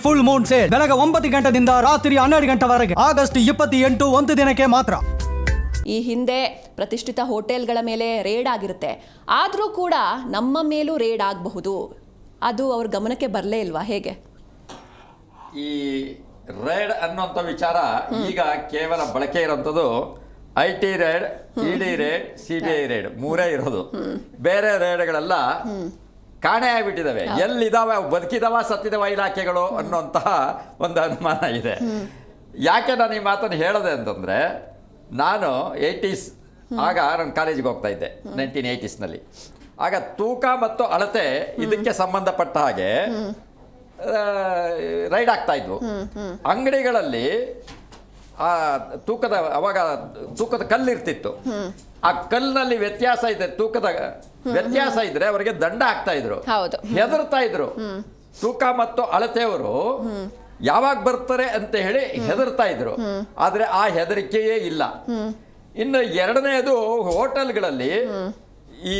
Full Moon sale ಬೆಳಗ್ಗೆ 9 ಗಂಟೆದಿಂದ ರಾತ್ರಿ 12 ಗಂಟೆವರೆಗೆ ಆಗಸ್ಟ್ 28 ಒಂದು ದಿನಕ್ಕೆ ಮಾತ್ರ. ಈ ಹಿಂದೆ ಪ್ರತಿಷ್ಠಿತ ಹೋಟೆಲ್ಗಳ ಮೇಲೆ ರೇಡ್ ಆಗಿರುತ್ತೆ, ಆದರೂ ಕೂಡ ನಮ್ಮ ಮೇಲೂ ರೇಡ್ ಆಗಬಹುದು. ಅದು ಅವ್ರ ಗಮನಕ್ಕೆ ಬರಲೇ ಇಲ್ವಾ? ಹೇಗೆ ಈ ರೇಡ್ ಅನ್ನೋಂಥ ವಿಚಾರ ಈಗ ಕೇವಲ ಬಳಕೆ ಇರೋಂಥದ್ದು IT raid, ED raid, CBI raid ಮೂರೇ ಇರೋದು. ಬೇರೆ ರೇಡ್ಗಳೆಲ್ಲ ಕಾಣೆ ಆಗಿಬಿಟ್ಟಿದ್ದಾವೆ. ಎಲ್ಲಿದ್ದಾವೆ, ಬದುಕಿದಾವ ಸತ್ತಿದಾವ ಇಲಾಖೆಗಳು ಅನ್ನೋಂತಹ ಒಂದು ಅನುಮಾನ ಇದೆ. ಯಾಕೆ ನಾನು ಈ ಮಾತನ್ನು ಹೇಳಿದೆ ಅಂತಂದರೆ, ನಾನು 80s ಆಗ ನಾನು ಕಾಲೇಜಿಗೆ ಹೋಗ್ತಾ ಇದ್ದೆ 1980s. ಆಗ ತೂಕ ಮತ್ತು ಅಳತೆ ಇದಕ್ಕೆ ಸಂಬಂಧಪಟ್ಟ ಹಾಗೆ ರೈಡ್ ಆಗ್ತಾ ಇದ್ವು. ಅಂಗಡಿಗಳಲ್ಲಿ ಅವಾಗ ತೂಕದ ಕಲ್ಲಿರ್ತಿತ್ತು. ಆ ಕಲ್ಲಿನಲ್ಲಿ ವ್ಯತ್ಯಾಸ ಇದೆ, ತೂಕದ ವ್ಯತ್ಯಾಸ ಇದ್ರೆ ಅವರಿಗೆ ದಂಡ ಆಗ್ತಾ ಇದ್ರು, ಹೆದರ್ತಾ ಇದ್ರು. ತೂಕ ಮತ್ತು ಅಳತೆಯವರು ಯಾವಾಗ ಬರ್ತಾರೆ ಅಂತ ಹೇಳಿ ಹೆದರ್ತಾ ಇದ್ರು. ಆದ್ರೆ ಆ ಹೆದರಿಕೆಯೇ ಇಲ್ಲ. ಇನ್ನು ಎರಡನೆಯದು, ಹೋಟೆಲ್ಗಳಲ್ಲಿ ಈ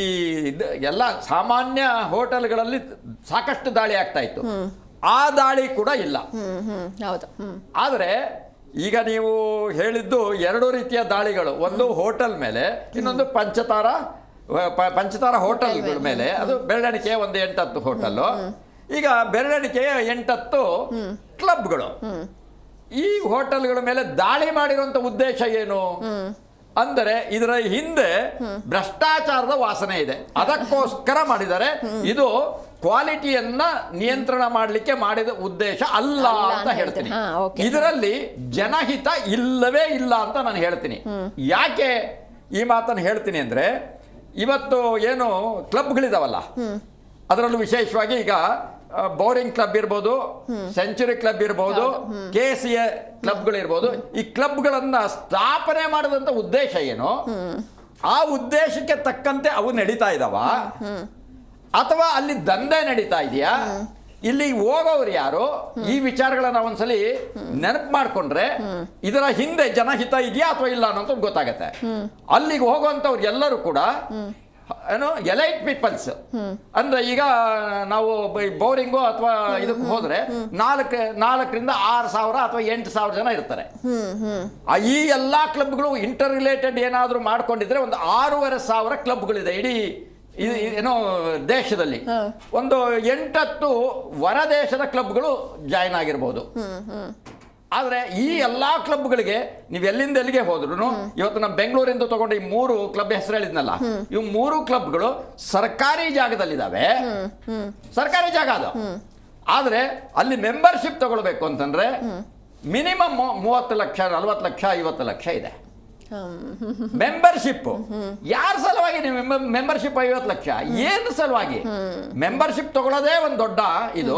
ಎಲ್ಲ ಸಾಮಾನ್ಯ ಹೋಟೆಲ್ಗಳಲ್ಲಿ ಸಾಕಷ್ಟು ದಾಳಿ ಆಗ್ತಾ ಇತ್ತು. ಆ ದಾಳಿ ಕೂಡ ಇಲ್ಲ. ಆದರೆ ಈಗ ನೀವು ಹೇಳಿದ್ದು ಎರಡು ರೀತಿಯ ದಾಳಿಗಳು. ಒಂದು ಹೋಟೆಲ್ ಮೇಲೆ, ಇನ್ನೊಂದು ಪಂಚತಾರ ಹೋಟೆಲ್ಗಳ ಮೇಲೆ. ಅದು ಬೆರಳೆಣಿಕೆ ಒಂದು 8-10 ಹೋಟೆಲ್ಲು. ಈಗ ಬೆರಳೆಣಿಕೆಯ 8-10 ಕ್ಲಬ್ಗಳು. ಈ ಹೋಟೆಲ್ಗಳ ಮೇಲೆ ದಾಳಿ ಮಾಡಿರುವಂತ ಉದ್ದೇಶ ಏನು ಅಂದರೆ, ಇದರ ಹಿಂದೆ ಭ್ರಷ್ಟಾಚಾರದ ವಾಸನೆ ಇದೆ, ಅದಕ್ಕೋಸ್ಕರ ಮಾಡಿದ್ದಾರೆ. ಇದು ಕ್ವಾಲಿಟಿಯನ್ನ ನಿಯಂತ್ರಣ ಮಾಡಲಿಕ್ಕೆ ಮಾಡಿದ ಉದ್ದೇಶ ಅಲ್ಲ ಅಂತ ಹೇಳ್ತೀನಿ. ಇದರಲ್ಲಿ ಜನಹಿತ ಇಲ್ಲವೇ ಇಲ್ಲ ಅಂತ ನಾನು ಹೇಳ್ತೀನಿ. ಯಾಕೆ ಈ ಮಾತನ್ನು ಹೇಳ್ತೀನಿ ಅಂದ್ರೆ, ಇವತ್ತು ಏನು ಕ್ಲಬ್ಗಳಿದಾವಲ್ಲ, ಅದರಲ್ಲೂ ವಿಶೇಷವಾಗಿ ಈಗ ಬೌರಿಂಗ್ ಕ್ಲಬ್ ಇರ್ಬೋದು, ಸೆಂಚುರಿ ಕ್ಲಬ್ ಇರ್ಬೋದು, KCA ಕ್ಲಬ್ಗಳು ಇರ್ಬೋದು. ಈ ಕ್ಲಬ್ಗಳನ್ನ ಸ್ಥಾಪನೆ ಮಾಡಿದಂತ ಉದ್ದೇಶ ಏನು, ಆ ಉದ್ದೇಶಕ್ಕೆ ತಕ್ಕಂತೆ ಅವು ನಡೀತಾ ಇದಾವ ಅಥವಾ ಅಲ್ಲಿ ದಂಧೆ ನಡೀತಾ ಇದೆಯಾ, ಇಲ್ಲಿ ಹೋಗೋರು ಯಾರು, ಈ ವಿಚಾರಗಳನ್ನ ಒಂದ್ಸಲಿ ನೆನಪು ಮಾಡ್ಕೊಂಡ್ರೆ ಇದರ ಹಿಂದೆ ಜನಹಿತ ಇದೆಯಾ ಅಥವಾ ಇಲ್ಲ ಅನ್ನೋದು ಗೊತ್ತಾಗತ್ತೆ. ಅಲ್ಲಿಗೆ ಹೋಗುವಂತವ್ರು ಎಲ್ಲರೂ ಕೂಡ ಏನು ಎಲೈಟ್ ಪೀಪಲ್ಸ್. ಅಂದ್ರೆ ಈಗ ನಾವು ಬೌರಿಂಗು ಅಥವಾ ಇದಕ್ಕೆ ಹೋದ್ರೆ 4,000 6,000 ಅಥವಾ 8,000 ಜನ ಇರ್ತಾರೆ. ಈ ಎಲ್ಲಾ ಕ್ಲಬ್ಗಳು ಇಂಟರ್ ರಿಲೇಟೆಡ್ ಏನಾದ್ರು ಮಾಡ್ಕೊಂಡಿದ್ರೆ ಒಂದು 6,500 ಕ್ಲಬ್ಗಳಿದೆ ಇಡೀ ಏನೋ ದೇಶದಲ್ಲಿ. ಒಂದು 8-10 ಹೊರ ದೇಶದ ಕ್ಲಬ್ಗಳು ಜಾಯಿನ್ ಆಗಿರ್ಬೋದು. ಆದ್ರೆ ಈ ಎಲ್ಲಾ ಕ್ಲಬ್ಗಳಿಗೆ ನೀವು ಎಲ್ಲಿಂದ ಎಲ್ಲಿಗೆ ಹೋದ್ರು, ಇವತ್ತು ನಮ್ಮ ಬೆಂಗಳೂರಿಂದ ತಗೊಂಡು ಈ 3 ಕ್ಲಬ್ ಹೆಸರು ಹೇಳಿದ್ನಲ್ಲ, ಇವು 3 ಕ್ಲಬ್ಗಳು ಸರ್ಕಾರಿ ಜಾಗದಲ್ಲಿದ್ದಾವೆ. ಸರ್ಕಾರಿ ಜಾಗ ಅದು. ಆದ್ರೆ ಅಲ್ಲಿ ಮೆಂಬರ್ಶಿಪ್ ತಗೊಳ್ಬೇಕು ಅಂತಂದ್ರೆ ಮಿನಿಮಮ್ 30 ಲಕ್ಷ, 40 ಲಕ್ಷ, 50 ಲಕ್ಷ ಇದೆ ಮೆಂಬರ್ಶಿಪ್. ಯಾರ ಸಲುವಾಗಿ ನೀವು ಮೆಂಬರ್ಶಿಪ್ 50 ಲಕ್ಷ? ಏನು ಸಲುವಾಗಿ? ಮೆಂಬರ್ಶಿಪ್ ತಗೊಳ್ಳೋದೇ ಒಂದು ದೊಡ್ಡ ಇದು.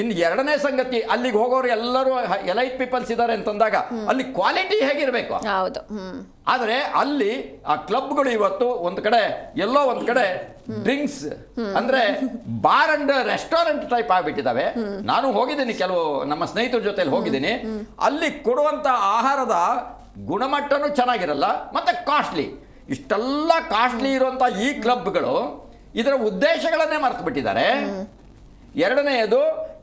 ಇನ್ನು ಎರಡನೇ ಸಂಗತಿ, ಅಲ್ಲಿಗೆ ಹೋಗೋರು ಎಲ್ಲರೂ ಎಲೈಟ್ ಪೀಪಲ್ಸ್ ಇದ್ದಾರೆ ಅಂತಂದಾಗ ಅಲ್ಲಿ ಕ್ವಾಲಿಟಿ ಹೇಗಿರ್ಬೇಕು. ಆದ್ರೆ ಅಲ್ಲಿ ಆ ಕ್ಲಬ್ಗಳು ಇವತ್ತು ಒಂದು ಕಡೆ ಎಲ್ಲೋ ಒಂದು ಕಡೆ ಡ್ರಿಂಕ್ಸ್ ಅಂದ್ರೆ ಬಾರ್ ಅಂಡ್ ರೆಸ್ಟೋರೆಂಟ್ ಟೈಪ್ ಆಗ್ಬಿಟ್ಟಿದ್ದಾವೆ. ನಾನು ಹೋಗಿದ್ದೀನಿ, ಕೆಲವು ನಮ್ಮ ಸ್ನೇಹಿತರ ಜೊತೆಲಿ ಹೋಗಿದ್ದೀನಿ. ಅಲ್ಲಿ ಕೊಡುವಂತ ಆಹಾರದ ಗುಣಮಟ್ಟನೂ ಚೆನ್ನಾಗಿರಲ್ಲ, ಮತ್ತೆ ಕಾಸ್ಟ್ಲಿ. ಇಷ್ಟೆಲ್ಲ ಕಾಸ್ಟ್ಲಿ ಇರುವಂತ ಈ ಕ್ಲಬ್ಗಳು ಇದರ ಉದ್ದೇಶಗಳನ್ನೇ ಮರೆತು ಬಿಟ್ಟಿದ್ದಾರೆ. ಎರಡನೆಯದು,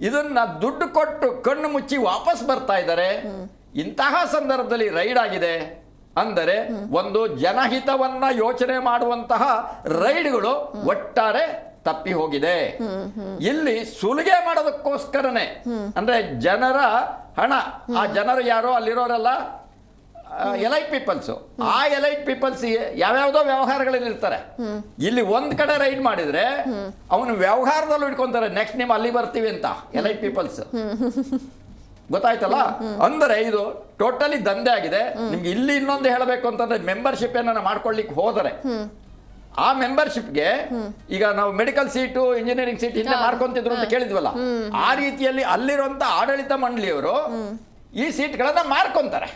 ಇದನ್ನ ದುಡ್ಡು ಕೊಟ್ಟು ಕಣ್ಣು ಮುಚ್ಚಿ ವಾಪಸ್ ಬರ್ತಾ ಇದ್ದಾರೆ. ಇಂತಹ ಸಂದರ್ಭದಲ್ಲಿ ರೈಡ್ ಆಗಿದೆ ಅಂದರೆ ಒಂದು ಜನಹಿತವನ್ನ ಯೋಚನೆ ಮಾಡುವಂತಹ ರೈಡ್ಗಳು ಒಟ್ಟಾರೆ ತಪ್ಪಿ ಹೋಗಿದೆ. ಇಲ್ಲಿ ಸುಲಿಗೆ ಮಾಡೋದಕ್ಕೋಸ್ಕರನೇ, ಅಂದ್ರೆ ಜನರ ಹಣ, ಆ ಜನರು ಯಾರೋ ಅಲ್ಲಿರೋರೆಲ್ಲ ಎಲೈಟ್ ಪೀಪಲ್ಸ್. ಆ ಎಲೈಟ್ ಪೀಪಲ್ಸ್ ಯಾವ್ಯಾವ್ದೋ ವ್ಯವಹಾರಗಳಲ್ಲಿ ಇರ್ತಾರೆ. ಇಲ್ಲಿ ಒಂದ್ ಕಡೆ ರೈಡ್ ಮಾಡಿದ್ರೆ ಅವನು ವ್ಯವಹಾರದಲ್ಲೂ ಇಟ್ಕೊಂತಾರೆ, ನೆಕ್ಸ್ಟ್ ನೀವು ಅಲ್ಲಿ ಬರ್ತೀವಿ ಅಂತ ಎಲೈಟ್ ಪೀಪಲ್ಸ್. ಗೊತ್ತಾಯ್ತಲ್ಲ? ಅಂದರೆ ಇದು ಟೋಟಲಿ ದಂಧೆ ಆಗಿದೆ. ನಿಮ್ಗೆ ಇಲ್ಲಿ ಇನ್ನೊಂದು ಹೇಳಬೇಕು ಅಂತಂದ್ರೆ, ಮೆಂಬರ್ಶಿಪ್ ಏನಾರ ಮಾಡ್ಕೊಳ್ಳಿಕ್ಕೆ ಹೋದರೆ ಆ ಮೆಂಬರ್ಶಿಪ್ಗೆ ಈಗ ನಾವು ಮೆಡಿಕಲ್ ಸೀಟು, ಇಂಜಿನಿಯರಿಂಗ್ ಸೀಟ್ ಹಿಂದೆ ಮಾಡ್ಕೊಂತಿದ್ರು ಅಂತ ಕೇಳಿದ್ವಲ್ಲ, ಆ ರೀತಿಯಲ್ಲಿ ಅಲ್ಲಿರುವಂತ ಆಡಳಿತ ಮಂಡಳಿಯವರು ಈ ಸೀಟ್ಗಳನ್ನ ಮಾರ್ಕೊಂತಾರೆ.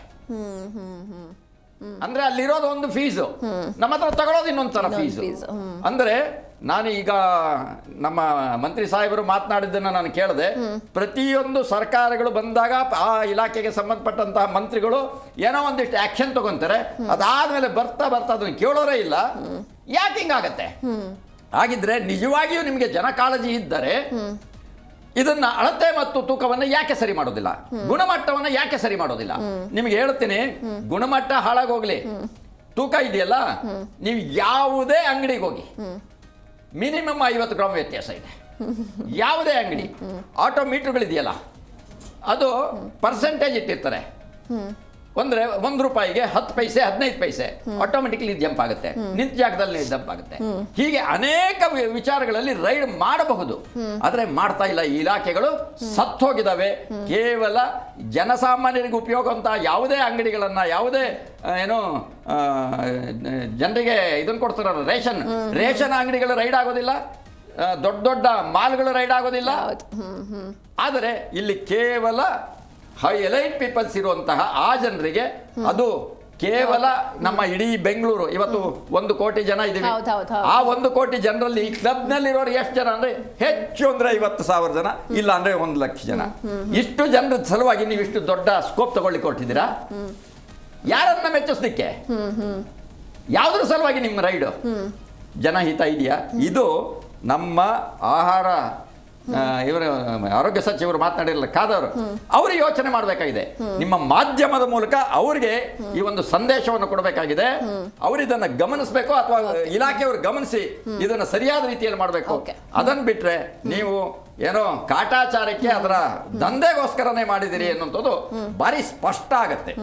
ಅಂದ್ರೆ ಅಲ್ಲಿರೋದು ಒಂದು ಫೀಸು, ನಮ್ಮ ಹತ್ರ ತಗೊಳ್ಳೋದು ಇನ್ನೊಂದು ತರ ಫೀಸು. ಅಂದ್ರೆ ನಾನು ಈಗ ನಮ್ಮ ಮಂತ್ರಿ ಸಾಹೇಬರು ಮಾತನಾಡಿದ್ದನ್ನ ನಾನು ಕೇಳಿದೆ. ಪ್ರತಿಯೊಂದು ಸರ್ಕಾರಗಳು ಬಂದಾಗ ಆ ಇಲಾಖೆಗೆ ಸಂಬಂಧಪಟ್ಟಂತಹ ಮಂತ್ರಿಗಳು ಏನೋ ಒಂದಿಷ್ಟು ಆಕ್ಷನ್ ತಗೊಂತಾರೆ. ಅದಾದ್ಮೇಲೆ ಬರ್ತಾ ಬರ್ತಾ ಅದನ್ನು ಕೇಳೋರೇ ಇಲ್ಲ. ಯಾಕೆ ಹಿಂಗಾಗತ್ತೆ? ಹಾಗಿದ್ರೆ ನಿಜವಾಗಿಯೂ ನಿಮಗೆ ಜನ ಕಾಳಜಿ ಇದ್ದರೆ ಇದನ್ನ ಅಳತೆ ಮತ್ತು ತೂಕವನ್ನು ಯಾಕೆ ಸರಿ ಮಾಡೋದಿಲ್ಲ, ಗುಣಮಟ್ಟವನ್ನು ಯಾಕೆ ಸರಿ ಮಾಡೋದಿಲ್ಲ? ನಿಮ್ಗೆ ಹೇಳ್ತೀನಿ, ಗುಣಮಟ್ಟ ಹಾಳಾಗೋಗ್ಲಿ, ತೂಕ ಇದೆಯಲ್ಲ, ನೀವು ಯಾವುದೇ ಅಂಗಡಿಗೆ ಹೋಗಿ ಮಿನಿಮಮ್ 50 ಗ್ರಾಮ್ ವ್ಯತ್ಯಾಸ ಇದೆ. ಯಾವುದೇ ಅಂಗಡಿ ಆಟೋಮೀಟರ್ಗಳಿದೆಯಲ್ಲ, ಅದು ಪರ್ಸೆಂಟೇಜ್ ಇಟ್ಟಿರ್ತಾರೆ. ಅಂದ್ರೆ ₹1 10 ಪೈಸೆ 15 ಪೈಸೆ ಆಟೋಮೆಟಿಕ್ಲಿ ಜಂಪ್ ಆಗುತ್ತೆ, ನಿಂತ ಜಾಗದಲ್ಲಿ ಜಂಪ್ ಆಗುತ್ತೆ. ಹೀಗೆ ಅನೇಕ ವಿಚಾರಗಳಲ್ಲಿ ರೈಡ್ ಮಾಡಬಹುದು, ಆದ್ರೆ ಮಾಡ್ತಾ ಇಲ್ಲ. ಈ ಇಲಾಖೆಗಳು ಸತ್ತೋಗಿದ್ದಾವೆ. ಕೇವಲ ಜನಸಾಮಾನ್ಯರಿಗೆ ಉಪಯೋಗ ಅಂತ ಯಾವುದೇ ಅಂಗಡಿಗಳನ್ನ, ಯಾವುದೇ ಏನು ಜನರಿಗೆ ಇದನ್ನ ಕೊಡ್ತಾರ, ರೇಷನ್ ಅಂಗಡಿಗಳು ರೈಡ್ ಆಗೋದಿಲ್ಲ, ದೊಡ್ಡ ದೊಡ್ಡ ಮಾಲ್ಗಳು ರೈಡ್ ಆಗೋದಿಲ್ಲ. ಆದರೆ ಇಲ್ಲಿ ಕೇವಲ ಹೈ ಎಲೈಟ್ ಪೀಪಲ್ಸ್ ಇರುವಂತಹ ಆ ಜನರಿಗೆ, ಅದು ಕೇವಲ ನಮ್ಮ ಇಡೀ ಬೆಂಗಳೂರು ಇವತ್ತು 1 ಕೋಟಿ ಜನ ಇದ್ದೀವಿ. ಆ 1 ಕೋಟಿ ಜನರಲ್ಲಿ ಕ್ಲಬ್ ನಲ್ಲಿರೋರು ಎಷ್ಟು ಜನ ಅಂದ್ರೆ ಹೆಚ್ಚು ಅಂದ್ರೆ 50,000 ಜನ, ಇಲ್ಲ ಅಂದ್ರೆ 1 ಲಕ್ಷ ಜನ. ಇಷ್ಟು ಜನರ ಸಲುವಾಗಿ ನೀವು ಇಷ್ಟು ದೊಡ್ಡ ಸ್ಕೋಪ್ ತಗೊಳ್ಳಿಕ್ಕೆ ಹೊರಟಿದ್ದೀರಾ? ಯಾರನ್ನ ಮೆಚ್ಚಿಸ್ಲಿಕ್ಕೆ? ಯಾವುದ್ರ ಸಲುವಾಗಿ ನಿಮ್ಮ ರೈಡು? ಜನಹಿತ ಇದೆಯಾ? ಇದು ನಮ್ಮ ಆಹಾರ ಇವರು ಆರೋಗ್ಯ ಸಚಿವರು ಮಾತನಾಡಿರಲ್ಲ, ಕಾದವರು, ಅವರು ಯೋಚನೆ ಮಾಡಬೇಕಾಗಿದೆ. ನಿಮ್ಮ ಮಾಧ್ಯಮದ ಮೂಲಕ ಅವರಿಗೆ ಈ ಒಂದು ಸಂದೇಶವನ್ನು ಕೊಡಬೇಕಾಗಿದೆ. ಅವರು ಇದನ್ನ ಗಮನಿಸಬೇಕು, ಅಥವಾ ಇಲಾಖೆಯವರು ಗಮನಿಸಿ ಇದನ್ನ ಸರಿಯಾದ ರೀತಿಯಲ್ಲಿ ಮಾಡಬೇಕು. ಅದನ್ನ ಬಿಟ್ರೆ ನೀವು ಏನೋ ಕಾಟಾಚಾರಕ್ಕೆ ಅದರ ದಂಧೆಗೋಸ್ಕರನೇ ಮಾಡಿದಿರಿ ಅನ್ನುವಂಥದ್ದು ಭಾರಿ ಸ್ಪಷ್ಟ ಆಗತ್ತೆ.